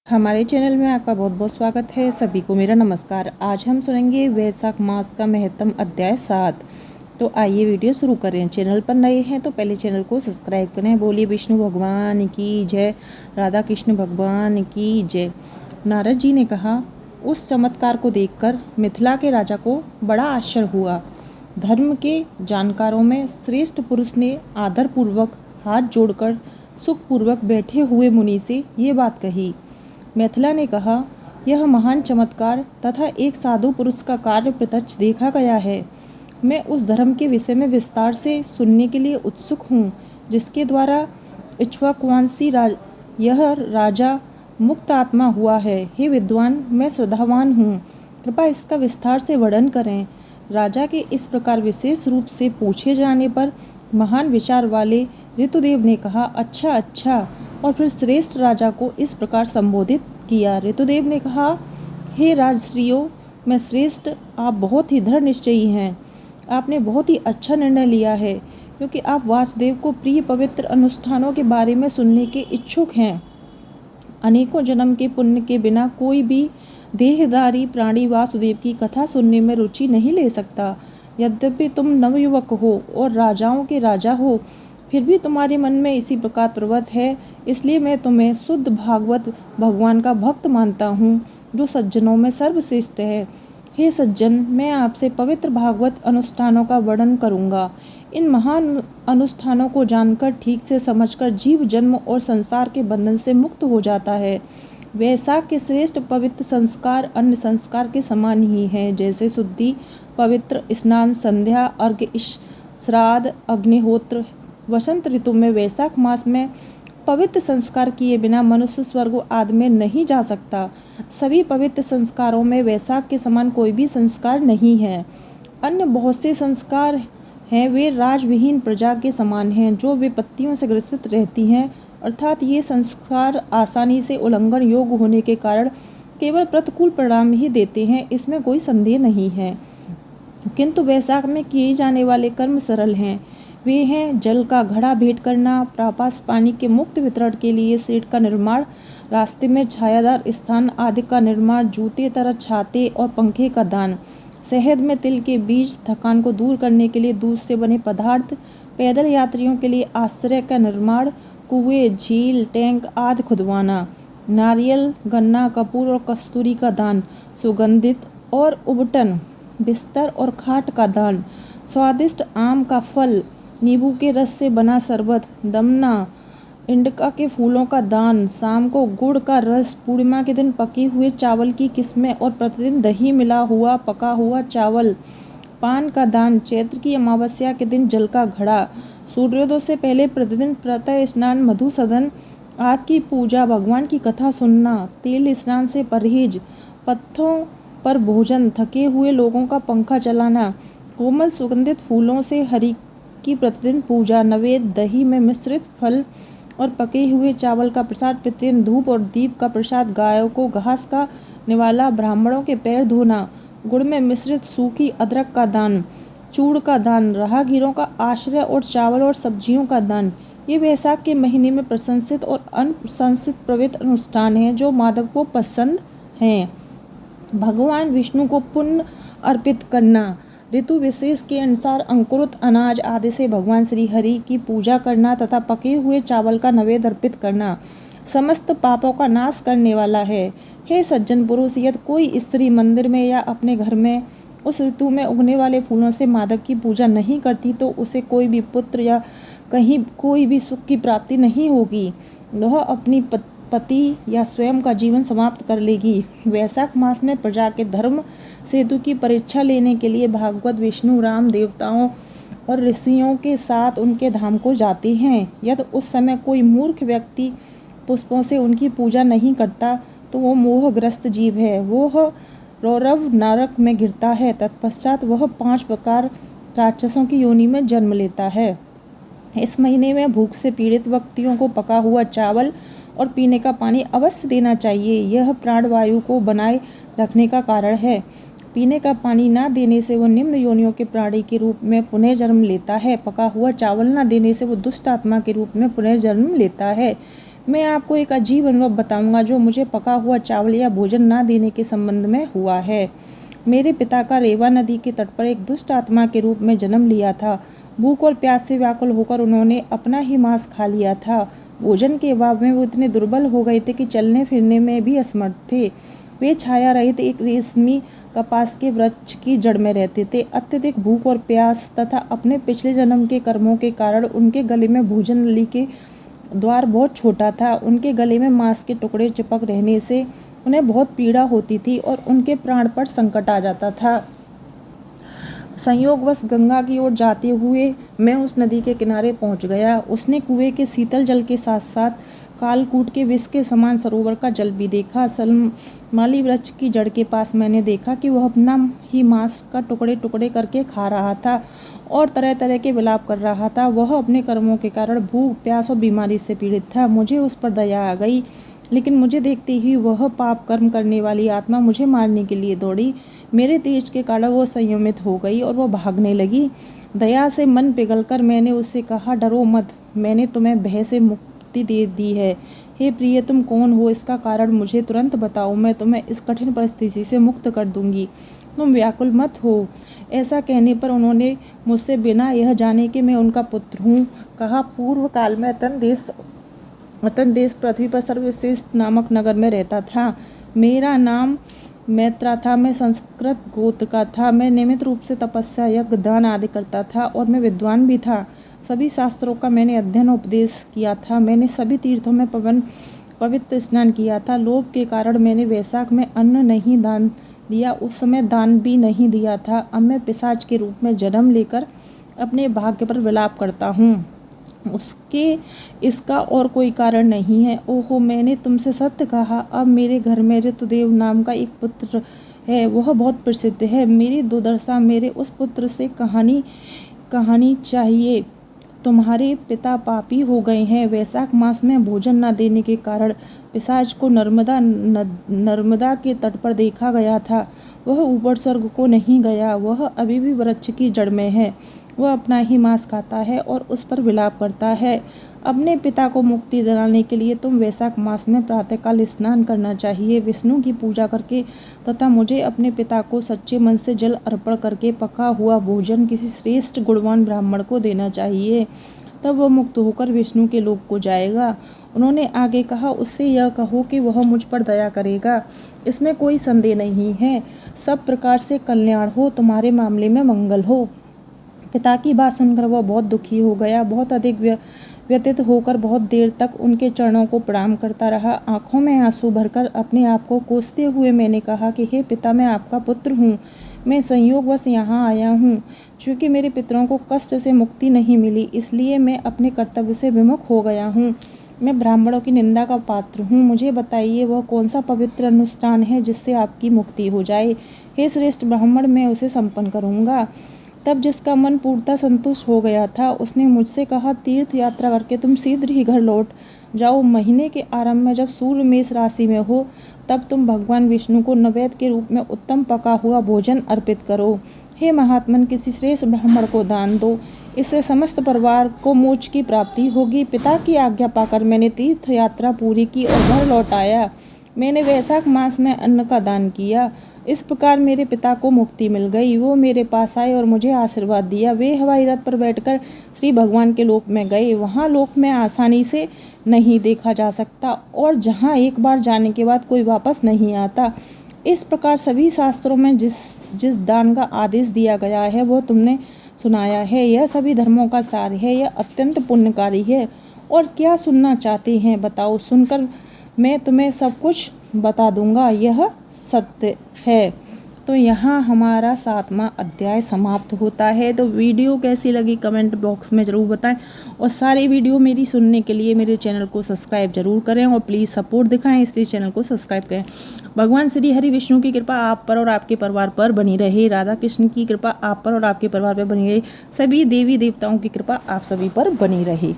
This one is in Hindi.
हमारे चैनल में आपका बहुत बहुत स्वागत है। सभी को मेरा नमस्कार। आज हम सुनेंगे वैशाख मास का महत्तम अध्याय 7। तो आइए वीडियो शुरू करें। चैनल पर नए हैं तो पहले चैनल को सब्सक्राइब करें। बोलिए विष्णु भगवान की जय, राधा कृष्ण भगवान की जय। नारद जी ने कहा, उस चमत्कार को देखकर मिथिला के राजा को बड़ा आश्चर्य हुआ। धर्म के जानकारों में श्रेष्ठ पुरुष ने आदरपूर्वक हाथ जोड़कर सुखपूर्वक बैठे हुए मुनि से ये बात कही। मिथिला ने कहा, यह महान चमत्कार तथा एक साधु पुरुष का कार्य प्रत्यक्ष देखा गया है। मैं उस धर्म के विषय में विस्तार से सुनने के लिए उत्सुक हूँ जिसके द्वारा इक्ष्वाकुवंशी यह राजा मुक्त आत्मा हुआ है। हे विद्वान, मैं श्रद्धावान हूँ, कृपया इसका विस्तार से वर्णन करें। राजा के इस प्रकार विशेष रूप से पूछे जाने पर महान विचार वाले ऋतुदेव ने कहा, अच्छा, और फिर श्रेष्ठ राजा को इस प्रकार संबोधित किया। ऋतुदेव ने कहा, हे राजश्रियों, मैं श्रेष्ठ, आप बहुत ही दृढ़ निश्चयी हैं। आपने बहुत ही अच्छा निर्णय लिया है क्योंकि आप वासुदेव को प्रिय पवित्र अनुष्ठानों के बारे में सुनने के इच्छुक हैं। अनेकों जन्म के पुण्य के बिना कोई भी देहधारी प्राणी वासुदेव की कथा सुनने में रुचि नहीं ले सकता। यद्यपि तुम नवयुवक हो और राजाओं के राजा हो, फिर भी तुम्हारे मन में इसी प्रकार प्रवृत्त है, इसलिए मैं तुम्हें शुद्ध भागवत भगवान का भक्त मानता हूँ जो सज्जनों में सर्वश्रेष्ठ है। हे सज्जन, मैं आपसे पवित्र भागवत अनुष्ठानों का वर्णन करूँगा। इन महान अनुष्ठानों को जानकर, ठीक से समझकर जीव जन्म और संसार के बंधन से मुक्त हो जाता है। वैशाख के श्रेष्ठ पवित्र संस्कार अन्य संस्कार के समान ही हैं, जैसे शुद्धि, पवित्र स्नान, संध्या, अर्घ्य, श्राद्ध, अग्निहोत्र। वसंत ऋतु में वैशाख मास में पवित्र संस्कार किए बिना मनुष्य स्वर्ग आदि में नहीं जा सकता। सभी पवित्र संस्कारों में वैशाख के समान कोई भी संस्कार नहीं है। अन्य बहुत से संस्कार हैं, वे राजविहीन प्रजा के समान हैं जो विपत्तियों से ग्रसित रहती हैं, अर्थात ये संस्कार आसानी से उल्लंघन योग्य होने के कारण केवल प्रतिकूल परिणाम ही देते हैं, इसमें कोई संदेह नहीं है। किंतु वैशाख में किए जाने वाले कर्म सरल हैं। वे हैं जल का घड़ा भेंट करना, प्रापास पानी के मुक्त वितरण के लिए शेड का निर्माण, रास्ते में छायादार स्थान आदि का निर्माण, जूते तरह छाते और पंखे का दान, शहद में तिल के बीज, थकान को दूर करने के लिए दूध से बने पदार्थ, पैदल यात्रियों के लिए आश्रय का निर्माण, कुएं, झील, टैंक आदि खुदवाना, नारियल, गन्ना, कपूर और कस्तूरी का दान, सुगंधित और उबटन बिस्तर और खाट का दान, स्वादिष्ट आम का फल, नींबू के रस से बना शरबत, दमना, इंडिका के फूलों का दान, शाम को गुड़ का रस, पूर्णिमा के दिन पके हुए चावल की किस्में और प्रतिदिन दही मिला हुआ पका हुआ चावल, पान का दान, चैत्र की अमावस्या के दिन जल का घड़ा, सूर्योदय से पहले प्रतिदिन प्रातः स्नान, मधुसूदन आदि की पूजा, भगवान की कथा सुनना, तेल स्नान से परहेज, पत्थों पर भोजन, थके हुए लोगों का पंखा चलाना, कोमल सुगंधित फूलों से हरि की प्रतिदिन पूजा, नवेद, दही में मिश्रित फल और पके हुए चावल का प्रसाद, प्रतिदिन धूप और दीप का प्रसाद, गायों को घास का निवाला, ब्राह्मणों के पैर धोना, गुड़ में मिश्रित सूखी अदरक का दान, चूड़ का दान, राहगीरों का आश्रय और चावल और सब्जियों का दान। ये वैशाख के महीने में प्रशंसित और अनप्रशंसित पवित्र अनुष्ठान हैं जो माधव को पसंद हैं। भगवान विष्णु को पुण्य अर्पित करना, ऋतु विशेष के अनुसार अंकुरित अनाज आदि से भगवान श्री हरि की पूजा करना तथा पके हुए चावल का नैवेद्य अर्पित करना समस्त पापों का नाश करने वाला है। हे सज्जन पुरुष, यदि कोई स्त्री मंदिर में या अपने घर में उस ऋतु में उगने वाले फूलों से माधव की पूजा नहीं करती तो उसे कोई भी पुत्र या कहीं कोई भी सुख की प्राप्ति नहीं होगी। वह अपनी पति या स्वयं का जीवन समाप्त कर लेगी। वैशाख मास में प्रजा के धर्म सेतु की परीक्षा लेने के लिए भागवत विष्णु राम देवताओं और ऋषियों के साथ उनके धाम को जाते हैं। यदि उस समय कोई मूर्ख व्यक्ति पुष्पों से उनकी पूजा नहीं करता तो वो मोहग्रस्त जीव है, वह रौरव नरक में गिरता है। तत्पश्चात वह 5 प्रकार राक्षसों की योनि में जन्म लेता है। इस महीने में भूख से पीड़ित व्यक्तियों को पका हुआ चावल और पीने का पानी अवश्य देना चाहिए। यह प्राणवायु को बनाए रखने का कारण है। पीने का पानी ना देने से वह निम्न योनियों के प्राणी के रूप में पुनर्जन्म लेता है। पका हुआ चावल ना देने से वह दुष्ट आत्मा के रूप में पुनर्जन्म लेता है। मैं आपको एक अजीब अनुभव बताऊंगा जो मुझे पका हुआ चावल या भोजन ना देने के संबंध में हुआ है। मेरे पिता का रेवा नदी के तट पर एक दुष्ट आत्मा के रूप में जन्म लिया था। भूख और प्यास से व्याकुल होकर उन्होंने अपना ही मांस खा लिया था। भोजन के अभाव में वो इतने दुर्बल हो गए थे कि चलने फिरने में भी असमर्थ थे। वे छाया रहित एक रेशमी कपास के वृक्ष की जड़ में रहते थे। अत्यधिक भूख और प्यास तथा अपने पिछले जन्म के कर्मों के कारण उनके गले में भोजन नली के द्वार बहुत छोटा था। उनके गले में मांस के टुकड़े चिपक रहने से उन्हें बहुत पीड़ा होती थी और उनके प्राण पर संकट आ जाता था। संयोगवश गंगा की ओर जाते हुए मैं उस नदी के किनारे पहुंच गया। उसने कुएं के शीतल जल के साथ साथ कालकूट के विष के समान सरोवर का जल भी देखा। सलमाली वृक्ष की जड़ के पास मैंने देखा कि वह अपना ही मांस का टुकड़े टुकड़े करके खा रहा था और तरह तरह के विलाप कर रहा था। वह अपने कर्मों के कारण भूख, प्यास और बीमारी से पीड़ित था। मुझे उस पर दया आ गई, लेकिन मुझे देखते ही वह पाप कर्म करने वाली आत्मा मुझे मारने के लिए दौड़ी। मेरे तेज के कारण वो संयमित हो गई और वह भागने लगी। दया से मन पिघलकर मैंने उससे कहा, डरो मत, मैंने तुम्हें भय से मुक्ति दे दी है। हे प्रिय, तुम कौन हो? इसका कारण मुझे तुरंत बताओ, मैं तुम्हें इस कठिन परिस्थिति से मुक्त कर दूंगी। तुम व्याकुल मत हो। ऐसा कहने पर उन्होंने मुझसे बिना यह जाने कि मैं उनका पुत्र हूँ कहा, पूर्व काल में अतन देश पृथ्वी पर सर्वश्रेष्ठ नामक नगर में रहता था। मेरा नाम मैत्रा था। मैं संस्कृत गोत्र का था। मैं नियमित रूप से तपस्या, यज्ञ, दान आदि करता था और मैं विद्वान भी था। सभी शास्त्रों का मैंने अध्ययन उपदेश किया था। मैंने सभी तीर्थों में पवित्र स्नान किया था। लोभ के कारण मैंने वैशाख में अन्न नहीं दान दिया, उस समय दान भी नहीं दिया था। अब मैं पिशाच के रूप में जन्म लेकर अपने भाग्य पर विलाप करता हूँ। इसका और कोई कारण नहीं है। ओहो, मैंने तुमसे सत्य कहा। अब मेरे घर में ऋतुदेव नाम का एक पुत्र है, वह बहुत प्रसिद्ध है। मेरी दुर्दशा मेरे उस पुत्र से कहानी चाहिए। तुम्हारे पिता पापी हो गए हैं। वैशाख मास में भोजन न देने के कारण पिशाच को नर्मदा के तट पर देखा गया था। वह ऊपर स्वर्ग को नहीं गया, वह अभी भी वृक्ष की जड़ में है। वह अपना ही मांस खाता है और उस पर विलाप करता है। अपने पिता को मुक्ति दिलाने के लिए तुम वैशाख मास में प्रातःकाल स्नान करना चाहिए, विष्णु की पूजा करके तथा मुझे अपने पिता को सच्चे मन से जल अर्पण करके पका हुआ भोजन किसी श्रेष्ठ गुणवान ब्राह्मण को देना चाहिए। तब वह मुक्त होकर विष्णु के लोक को जाएगा। उन्होंने आगे कहा, उससे यह कहो कि वह मुझ पर दया करेगा, इसमें कोई संदेह नहीं है। सब प्रकार से कल्याण हो, तुम्हारे मामले में मंगल हो। पिता की बात सुनकर वह बहुत दुखी हो गया। बहुत अधिक व्यथित होकर बहुत देर तक उनके चरणों को प्रणाम करता रहा। आंखों में आंसू भरकर अपने आप को कोसते हुए मैंने कहा कि हे पिता, मैं आपका पुत्र हूँ। मैं संयोगवश यहाँ आया हूँ। चूँकि मेरे पितरों को कष्ट से मुक्ति नहीं मिली, इसलिए मैं अपने कर्तव्य से विमुख हो गया हूँ। मैं ब्राह्मणों की निंदा का पात्र हूँ। मुझे बताइए, वह कौन सा पवित्र अनुष्ठान है जिससे आपकी मुक्ति हो जाए। हे श्रेष्ठ ब्राह्मण, मैं उसे संपन्न करूँगा। तब जिसका मन पूर्णतः संतुष्ट हो गया था, उसने मुझसे कहा, तीर्थ यात्रा करके तुम शीघ्र ही घर लौट जाओ। महीने के आरंभ में जब सूर्य मेष राशि में हो, तब तुम भगवान विष्णु को नैवेद्य के रूप में उत्तम पका हुआ भोजन अर्पित करो। हे महात्मन, किसी श्रेष्ठ ब्राह्मण को दान दो, इससे समस्त परिवार को मोक्ष की प्राप्ति होगी। पिता की आज्ञा पाकर मैंने तीर्थ यात्रा पूरी की और घर लौट आया। मैंने वैशाख मास में अन्न का दान किया। इस प्रकार मेरे पिता को मुक्ति मिल गई। वो मेरे पास आए और मुझे आशीर्वाद दिया। वे हवाई रथ पर बैठकर श्री भगवान के लोक में गए। वहाँ लोक में आसानी से नहीं देखा जा सकता और जहाँ एक बार जाने के बाद कोई वापस नहीं आता। इस प्रकार सभी शास्त्रों में जिस दान का आदेश दिया गया है वो तुमने सुनाया है। यह सभी धर्मों का सार है। यह अत्यंत पुण्यकारी है। और क्या सुनना चाहते हैं बताओ, सुनकर मैं तुम्हें सब कुछ बता दूंगा। यह सत्य है। तो यहाँ हमारा 7वां अध्याय समाप्त होता है। तो वीडियो कैसी लगी कमेंट बॉक्स में ज़रूर बताएं और सारी वीडियो मेरी सुनने के लिए मेरे चैनल को सब्सक्राइब जरूर करें और प्लीज़ सपोर्ट दिखाएं, इसलिए चैनल को सब्सक्राइब करें। भगवान श्री हरि विष्णु की कृपा आप पर और आपके परिवार पर बनी रहे। राधा कृष्ण की कृपा आप पर और आपके परिवार पर बनी रहे। सभी देवी देवताओं की कृपा आप सभी पर बनी रहे।